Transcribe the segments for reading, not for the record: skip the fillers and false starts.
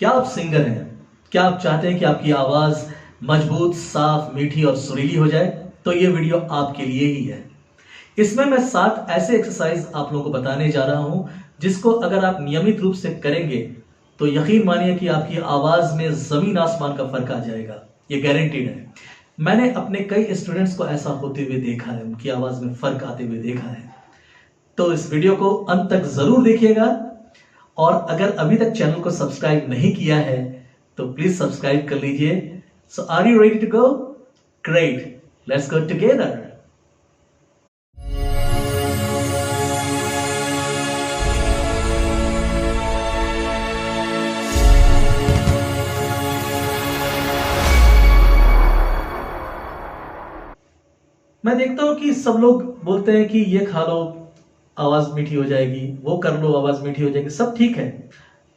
क्या आप सिंगर हैं? क्या आप चाहते हैं कि आपकी आवाज मजबूत, साफ, मीठी और सुरीली हो जाए? तो ये वीडियो आपके लिए ही है। इसमें मैं 7 ऐसे एक्सरसाइज आप लोगों को बताने जा रहा हूं जिसको अगर आप नियमित रूप से करेंगे तो यकीन मानिए कि आपकी आवाज में जमीन आसमान का फर्क आ जाएगा। ये गारंटीड है। मैंने अपने कई स्टूडेंट्स को ऐसा होते हुए देखा है, उनकी आवाज में फर्क आते हुए देखा है। तो इस वीडियो को अंत तक जरूर देखिएगा और अगर अभी तक चैनल को सब्सक्राइब नहीं किया है तो प्लीज सब्सक्राइब कर लीजिए। So are you ready to go? Great, let's go together. मैं देखता हूं कि सब लोग बोलते हैं कि ये खा लो आवाज मीठी हो जाएगी, वो कर लो आवाज मीठी हो जाएगी। सब ठीक है।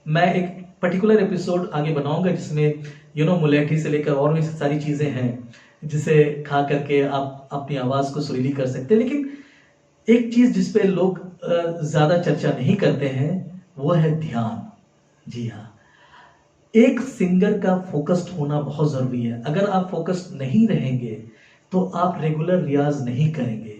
मैं एक पर्टिकुलर एपिसोड आगे बनाऊंगा जिसमें मुलेठी से लेकर और भी सारी चीजें हैं जिसे खा करके आप अपनी आवाज को सुरीली कर सकते हैं। लेकिन एक चीज जिसपे लोग ज्यादा चर्चा नहीं करते हैं वो है ध्यान। जी हाँ, एक सिंगर का फोकस्ड होना बहुत जरूरी है। अगर आप फोकस्ड नहीं रहेंगे तो आप रेगुलर रियाज नहीं करेंगे।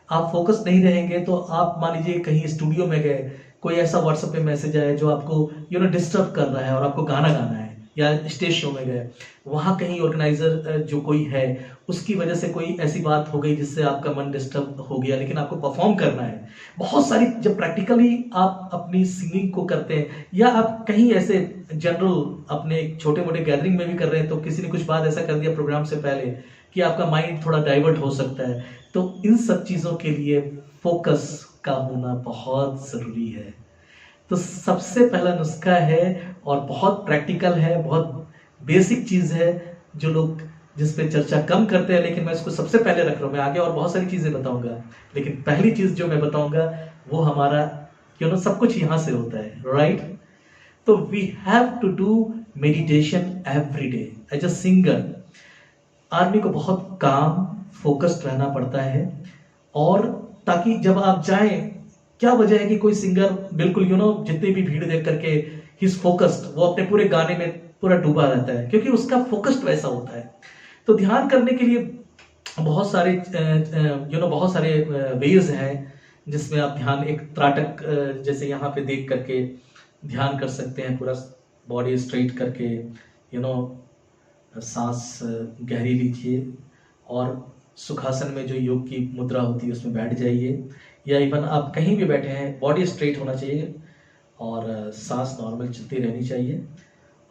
आप फोकस नहीं रहेंगे तो आप मान लीजिए कहीं स्टूडियो में गए, कोई ऐसा व्हाट्सएप पे मैसेज आया जो आपको डिस्टर्ब कर रहा है और आपको गाना गाना है, या स्टेज शो में गए, वहां कहीं ऑर्गेनाइजर जो कोई है उसकी वजह से कोई ऐसी बात हो गई जिससे आपका मन डिस्टर्ब हो गया, लेकिन आपको परफॉर्म करना है। बहुत सारी जब प्रैक्टिकली आप अपनी सिंगिंग को करते हैं या आप कहीं ऐसे जनरल अपने छोटे मोटे गैदरिंग में भी कर रहे हैं तो किसी ने कुछ बात ऐसा कर दिया प्रोग्राम से पहले कि आपका माइंड थोड़ा डाइवर्ट हो सकता है। तो इन सब चीजों के लिए फोकस का होना बहुत जरूरी है। तो सबसे पहला नुस्खा है और बहुत प्रैक्टिकल है, बहुत बेसिक चीज है जो लोग जिस पे चर्चा कम करते हैं, लेकिन मैं इसको सबसे पहले रख रहा हूं। मैं आगे और बहुत सारी चीजें बताऊंगा, लेकिन पहली चीज जो मैं बताऊंगा वो हमारा सब कुछ यहां से होता है, राइट? तो we have to do meditation every day. As a singer आदमी को बहुत काम फोकस्ड रहना पड़ता है, और ताकि जब आप जाएं, क्या वजह है कि कोई सिंगर बिल्कुल जितनी भी भीड़ देख करके ही इज फोकस्ड, वो अपने पूरे गाने में पूरा डूबा रहता है क्योंकि उसका फोकस्ड वैसा होता है। तो ध्यान करने के लिए बहुत सारे बहुत सारे वेज हैं जिसमें आप ध्यान एक त्राटक जैसे यहाँ पे देख करके ध्यान कर सकते हैं, पूरा बॉडी स्ट्रेट करके सांस गहरी लीजिए और सुखासन में जो योग की मुद्रा होती है उसमें बैठ जाइए, या इवन आप कहीं भी बैठे हैं बॉडी स्ट्रेट होना चाहिए और सांस नॉर्मल चलती रहनी चाहिए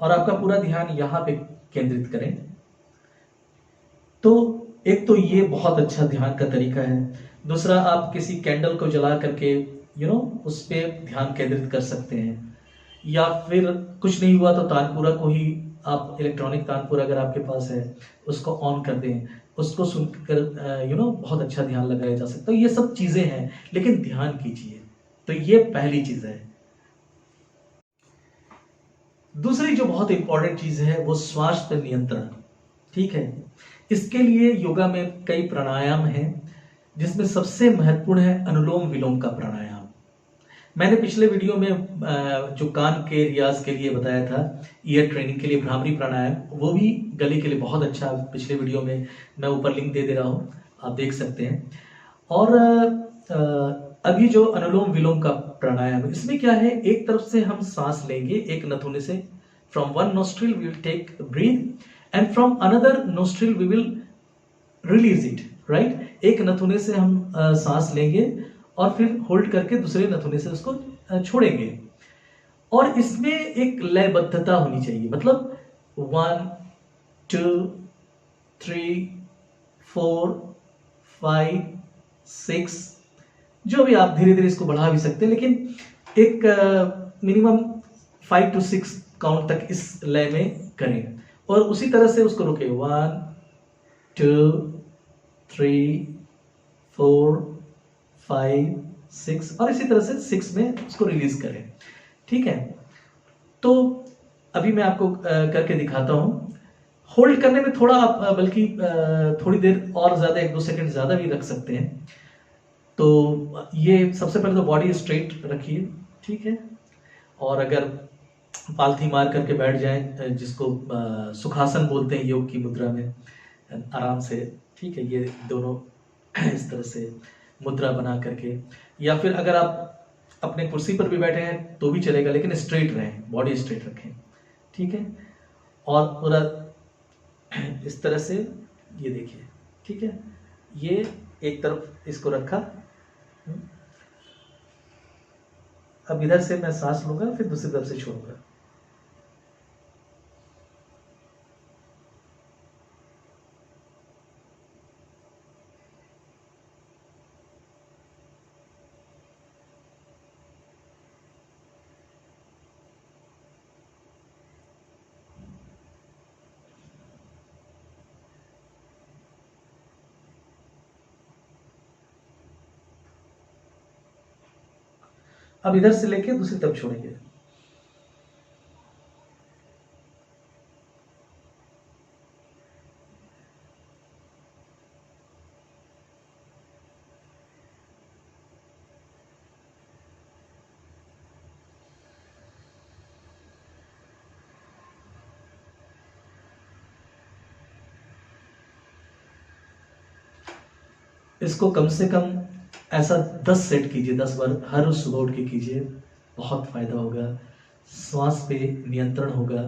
और आपका पूरा ध्यान यहाँ पे केंद्रित करें। तो एक तो ये बहुत अच्छा ध्यान का तरीका है। दूसरा, आप किसी कैंडल को जला करके उस पर ध्यान केंद्रित कर सकते हैं, या फिर कुछ नहीं हुआ तो तानपुरा को ही आप इलेक्ट्रॉनिक तानपुरा अगर आपके पास है उसको ऑन कर दें, उसको सुनकर बहुत अच्छा ध्यान लगाया जा सकता है। ये सब चीजें हैं, लेकिन ध्यान कीजिए। तो ये पहली चीज है। दूसरी जो बहुत इंपॉर्टेंट चीज है वो श्वास पर नियंत्रण। ठीक है, इसके लिए योगा में कई प्राणायाम हैं जिसमें सबसे महत्वपूर्ण है अनुलोम विलोम का प्राणायाम। मैंने पिछले वीडियो में जो कान के रियाज के लिए बताया था, ईयर ट्रेनिंग के लिए भ्रामरी प्राणायाम, वो भी गले के लिए बहुत अच्छा, पिछले वीडियो में मैं ऊपर लिंक दे रहा हूँ, आप देख सकते हैं। और अभी जो अनुलोम विलोम का प्राणायाम है, इसमें क्या है, एक तरफ से हम सांस लेंगे एक नथुने से, from one nostril we will take breath and from another nostril we will release it, right? एक नथुने से हम सांस लेंगे और फिर होल्ड करके दूसरे नथुने से उसको छोड़ेंगे। और इसमें एक लयबद्धता होनी चाहिए, मतलब 1 2 3 4 5 6, जो भी आप धीरे धीरे इसको बढ़ा भी सकते हैं, लेकिन एक मिनिमम 5 to 6 काउंट तक इस लय में करें और उसी तरह से उसको रोके। 1 2 3 4 5 6 और इसी तरह से 6 में उसको रिलीज करें। ठीक है, तो अभी मैं आपको करके दिखाता हूं। होल्ड करने में थोड़ा आप बल्कि थोड़ी देर और ज्यादा 1-2 सेकंड ज्यादा भी रख सकते हैं। तो ये सबसे पहले तो बॉडी स्ट्रेट रखिए, ठीक है। और अगर पालथी मार करके बैठ जाएं, जिसको सुखासन बोलते हैं योग की मुद्रा में, आराम से। ठीक है, ये दोनों इस तरह से मुद्रा बना करके, या फिर अगर आप अपने कुर्सी पर भी बैठे हैं तो भी चलेगा, लेकिन स्ट्रेट रहें, बॉडी स्ट्रेट रखें। ठीक है, और पूरा इस तरह से, ये देखिए। ठीक है, ये एक तरफ इसको रखा। अब इधर से मैं सांस लूंगा, फिर दूसरी तरफ से छोड़ूंगा। अब इधर से लेके दूसरी तरफ छोड़ेंगे। इसको कम से कम ऐसा 10 सेट कीजिए, 10 बार हर रोज सुबह उठ के कीजिए, बहुत फायदा होगा। श्वास पे नियंत्रण होगा।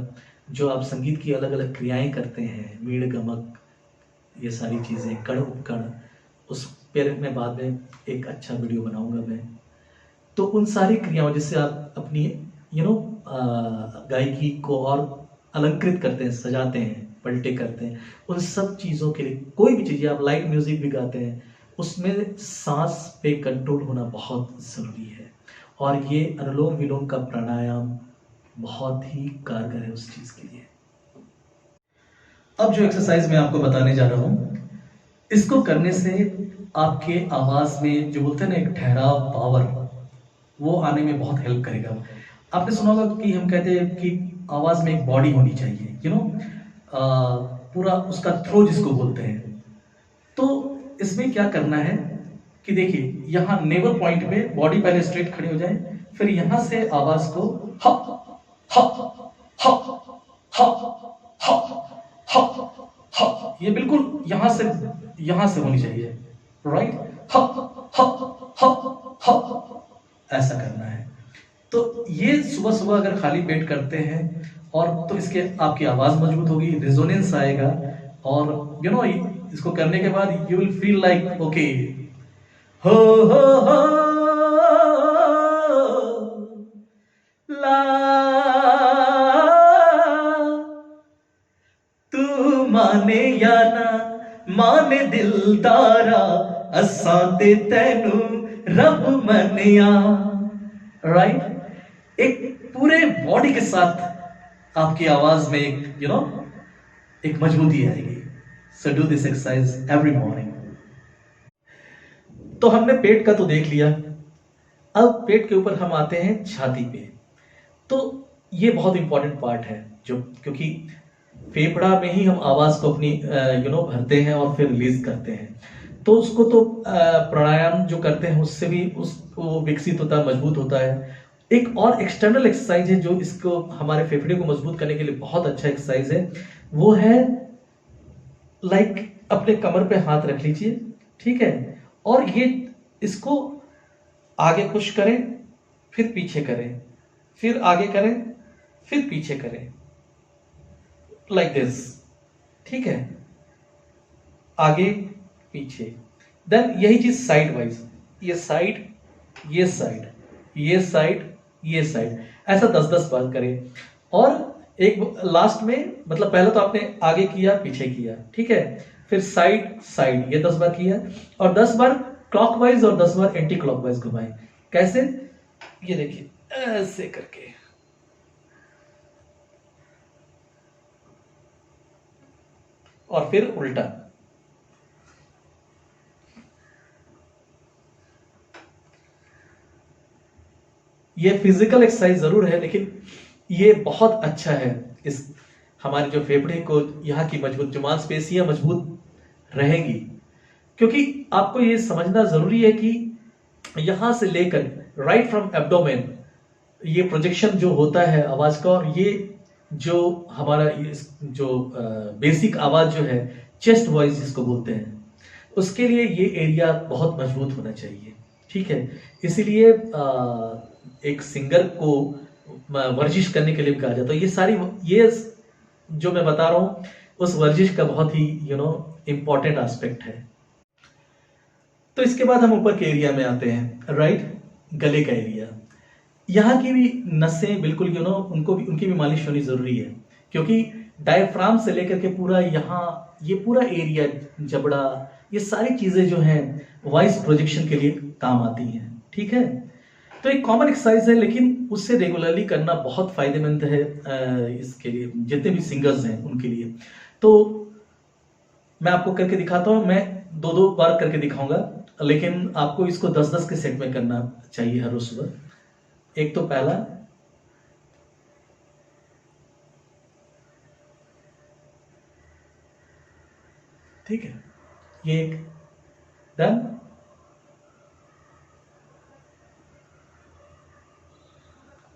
जो आप संगीत की अलग अलग क्रियाएं करते हैं, मीण गमक, ये सारी चीज़ें, कण उपकण, उस पर मैं बाद में एक अच्छा वीडियो बनाऊंगा मैं। तो उन सारी क्रियाओं जिससे आप अपनी गायकी को और अलंकृत करते हैं, सजाते हैं, पलटे करते हैं, उन सब चीज़ों के लिए कोई भी चीज़, आप लाइट म्यूजिक भी गाते हैं, उसमें सांस पे कंट्रोल होना बहुत ज़रूरी है। और ये अनुलोम विलोम का प्राणायाम बहुत ही कारगर है उस चीज़ के लिए। अब जो एक्सरसाइज मैं आपको बताने जा रहा हूँ, इसको करने से आपके आवाज़ में जो बोलते हैं ना एक ठहराव, पावर, वो आने में बहुत हेल्प करेगा। आपने सुना होगा कि हम कहते हैं कि आवाज़ में एक बॉडी होनी चाहिए, पूरा उसका थ्रो जिसको बोलते हैं। तो इसमें क्या करना है कि देखिए, यहाँ नेवल पॉइंट पे बॉडी पहले स्ट्रेट खड़ी हो जाए, फिर यहाँ से आवाज़ को ह ह ह ह ह ह, ये बिल्कुल यहाँ से होनी चाहिए, राइट। ह ह ह ह, ऐसा करना है। तो ये सुबह सुबह अगर खाली पेट करते हैं और तो इसके आपकी आवाज़ मजबूत होगी, रेजोनेंस आएगा, और इसको करने के बाद you will feel like okay, हो ला, तू माने या ना माने दिलदारा, असां ते तैनू रब मनिया, राइट। एक पूरे बॉडी के साथ आपकी आवाज में एक मजबूती आएगी। So do this exercise every morning. तो हमने पेट का तो देख लिया, अब पेट के ऊपर हम आते हैं छाती पे। तो ये बहुत इंपॉर्टेंट पार्ट है, जो क्योंकि फेफड़ा में ही हम आवाज को अपनी भरते हैं और फिर रिलीज करते हैं। तो उसको तो प्राणायाम जो करते हैं उससे भी उसको विकसित होता है, मजबूत होता है। एक और एक्सटर्नल एक्सरसाइज है जो इसको हमारे फेफड़े को मजबूत करने के लिए बहुत अच्छा एक्सरसाइज है, वो है लाइक अपने कमर पे हाथ रख लीजिए, ठीक है, और ये इसको आगे पुश करें, फिर पीछे करें, फिर आगे करें, फिर पीछे करें, लाइक दिस, ठीक है, आगे पीछे। देन यही चीज साइड वाइज, ये साइड, ये साइड, ये साइड, ये साइड, ऐसा 10-10 बार करें। और एक लास्ट में, मतलब पहले तो आपने आगे किया, पीछे किया, ठीक है, फिर साइड साइड, ये 10 बार किया, और 10 बार क्लॉकवाइज और 10 बार एंटी क्लॉकवाइज घुमाए। कैसे? ये देखिए, ऐसे करके, और फिर उल्टा। ये फिजिकल एक्सरसाइज जरूर है, लेकिन ये बहुत अच्छा है। इस हमारे जो फेफड़े को, यहाँ की मजबूत जो मांसपेशियां मजबूत रहेंगी, क्योंकि आपको ये समझना जरूरी है कि यहां से लेकर राइट फ्रॉम एब्डोमेन ये प्रोजेक्शन जो होता है आवाज का, और ये जो हमारा जो बेसिक आवाज जो है, चेस्ट वॉइस जिसको बोलते हैं, उसके लिए ये एरिया बहुत मजबूत होना चाहिए। ठीक है, इसीलिए एक सिंगर को वर्जिश करने के लिए भी कहा जाता है। ये सारी ये जो मैं बता रहा हूँ उस वर्जिश का बहुत ही इम्पोर्टेंट एस्पेक्ट है। तो इसके बाद हम ऊपर के एरिया में आते हैं, राइट, गले का एरिया। यहाँ की भी नसें बिल्कुल उनको भी, उनकी भी मालिश होनी जरूरी है, क्योंकि डायफ्राम से लेकर के पूरा यहाँ ये पूरा एरिया, जबड़ा, ये सारी चीजें जो हैं वॉइस प्रोजेक्शन के लिए काम आती हैं। ठीक है, तो एक कॉमन एक्सरसाइज है, लेकिन उससे रेगुलरली करना बहुत फायदेमंद है इसके लिए, जितने भी सिंगर्स हैं उनके लिए। तो मैं आपको करके दिखाता हूँ, मैं 2-2 बार करके दिखाऊंगा, लेकिन आपको इसको 10-10 के सेट में करना चाहिए हर रोज सुबह। एक तो पहला, ठीक है, ये एक, डन।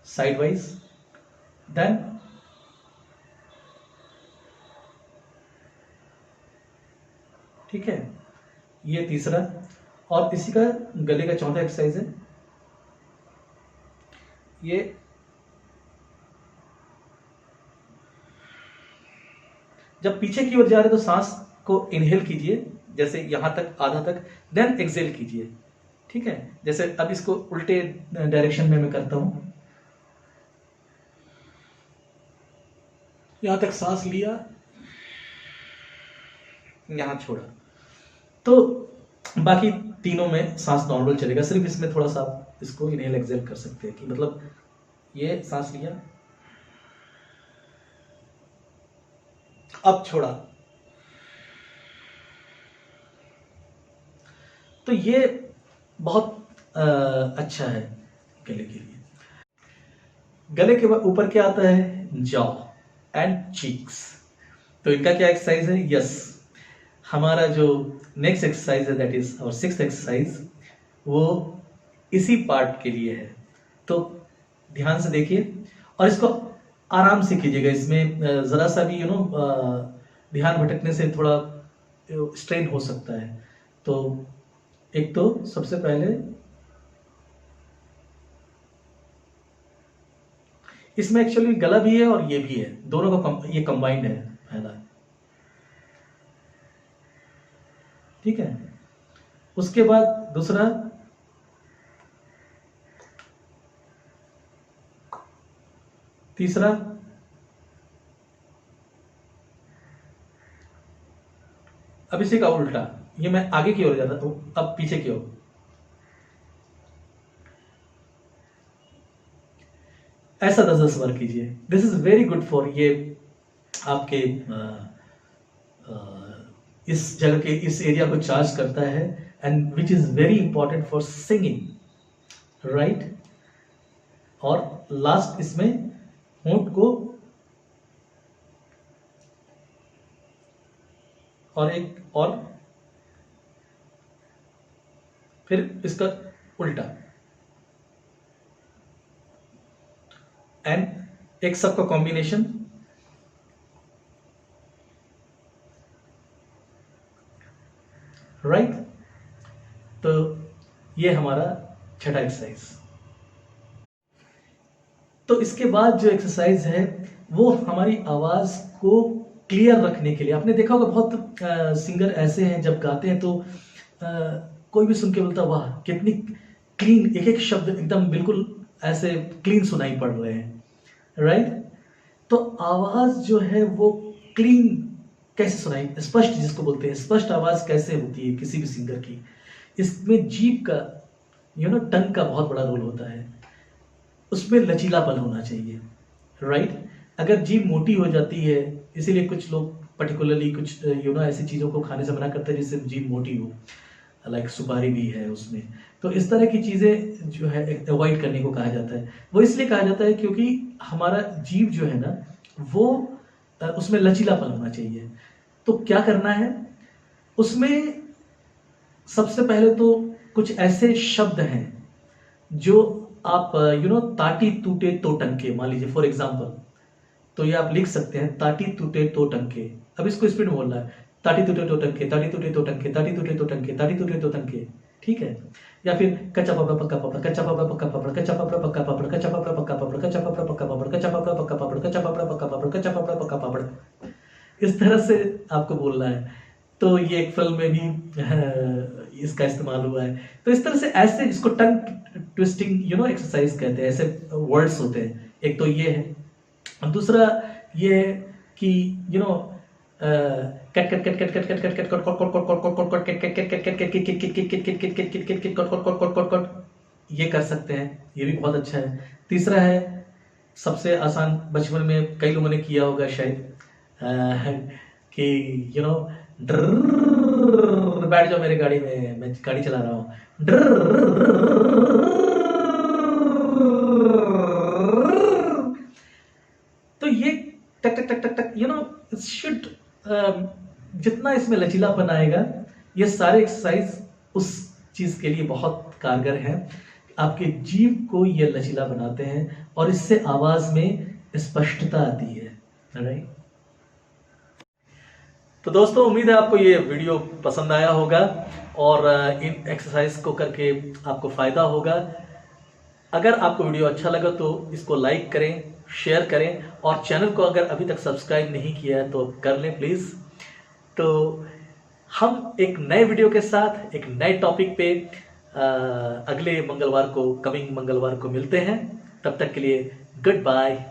Side wise, done. ठीक है, ये तीसरा, और इसी का गले का चौथा एक्सरसाइज है ये। जब पीछे की ओर जा रहे तो सांस को इनहेल कीजिए, जैसे यहां तक, आधा तक, देन एक्सेल कीजिए। ठीक है, जैसे अब इसको उल्टे डायरेक्शन में मैं करता हूं, यहां तक सांस लिया, यहां छोड़ा। तो बाकी तीनों में सांस नॉर्मल चलेगा, सिर्फ इसमें थोड़ा सा आप इसको इनहेल एक्सेल कर सकते हैं, कि मतलब ये सांस लिया, अब छोड़ा। तो ये बहुत अच्छा है गले के लिए। गले के ऊपर क्या आता है, जॉ एंड चीक्स। तो इनका क्या एक्सरसाइज है, यस, हमारा जो नेक्स्ट एक्सरसाइज है, दैट इज और 6th एक्सरसाइज, वो इसी पार्ट के लिए है। तो ध्यान से देखिए और इसको आराम से कीजिएगा। इसमें जरा सा भी ध्यान भटकने से थोड़ा स्ट्रेन हो सकता है। तो एक तो सबसे पहले इसमें एक्चुअली गला भी है और ये भी है, दोनों का ये कंबाइंड है पहला। ठीक है, उसके बाद दूसरा, तीसरा, अब इसी का उल्टा, ये मैं आगे की ओर जाता हूं, अब पीछे की ओर। ऐसा 10-10 बार कीजिए। This is very good for ये आपके इस जगह के इस एरिया को चार्ज करता है, and which is very important for singing, right. और लास्ट इसमें होंठ को, और एक और, फिर इसका उल्टा, एंड एक सबका कॉम्बिनेशन, राइट। तो ये हमारा छठा एक्सरसाइज। तो इसके बाद जो एक्सरसाइज है वो हमारी आवाज को क्लियर रखने के लिए। आपने देखा होगा बहुत सिंगर ऐसे हैं जब गाते हैं तो कोई भी सुन के बोलता वाह कितनी क्लीन, एक एक शब्द एकदम बिल्कुल ऐसे क्लीन सुनाई पड़ रहे हैं, राइट। तो आवाज जो है वो क्लीन कैसे सुनाई, स्पष्ट जिसको बोलते हैं, स्पष्ट आवाज कैसे होती है किसी भी सिंगर की, इसमें जीभ का टंग का बहुत बड़ा रोल होता है। उसमें लचीलापन होना चाहिए, राइट। अगर जीभ मोटी हो जाती है, इसीलिए कुछ लोग पर्टिकुलरली कुछ ऐसी चीज़ों को खाने से मना करते हैं जिससे जीभ मोटी हो, लाइक सुपारी भी है उसमें। तो इस तरह की चीज़ें जो है अवॉइड करने को कहा जाता है। वो इसलिए कहा जाता है क्योंकि हमारा जीभ जो है ना वो उसमें लचीलापन होना चाहिए। तो क्या करना है उसमें, सबसे पहले तो कुछ ऐसे शब्द हैं जो आप ताटी टूटे तो टंके, मान लीजिए फॉर एग्जाम्पल, तो ये आप लिख सकते हैं ताटी टूटे तो टंके। अब इसको स्पीड में बोलना है, ताटी टूटे तो टंके, ताटी टूटे तो टंके, ताटी टूटे तो टंके, ताटी टूटे तो टंके, ठीक है। या फिर कच्चा पापड़ा पक्का पापड़, कच्चा पापड़ा पक्का पापड़, कच्चा पापड़ा पक्का पापड़, कच्चा पापड़ा पक्का पापड़, कच्चा पापड़ा पक्का पापड़, कच्चा पापड़ा पक्का पापड़, कच्चा पापड़ा पक्का पापड़, कच्चा पापड़ा पक्का पापड़, इस तरह से आपको बोलना है। तो ये एक फिल्म में भी इसका इस्तेमाल हुआ है। तो इस तरह से ऐसे इसको टंग ट्विस्टिंग एक्सरसाइज कहते हैं, ऐसे वर्ड्स होते हैं। एक तो ये है, दूसरा ये है कि cut cut cut cut cut cut cut cut cut cut cut cut cut ये कर सकते हैं, ये भी बहुत अच्छा है। तीसरा है सबसे आसान, बचपन में कई लोगों ने किया होगा शायद, कि बैठ जाओ मेरे गाड़ी में, मैं गाड़ी चला रहा हूँ, तो ये टक टक टक टक टक शुड जितना इसमें लचीलापन आएगा, ये सारे एक्सरसाइज उस चीज के लिए बहुत कारगर हैं। आपके जीव को ये लचीला बनाते हैं और इससे आवाज में स्पष्टता आती है, राइट। तो दोस्तों, उम्मीद है आपको ये वीडियो पसंद आया होगा और इन एक्सरसाइज को करके आपको फायदा होगा। अगर आपको वीडियो अच्छा लगा तो इसको लाइक करें, शेयर करें, और चैनल को अगर अभी तक सब्सक्राइब नहीं किया है तो कर लें प्लीज़। तो हम एक नए वीडियो के साथ एक नए टॉपिक पे अगले मंगलवार को, कमिंग मंगलवार को मिलते हैं। तब तक के लिए गुड बाय।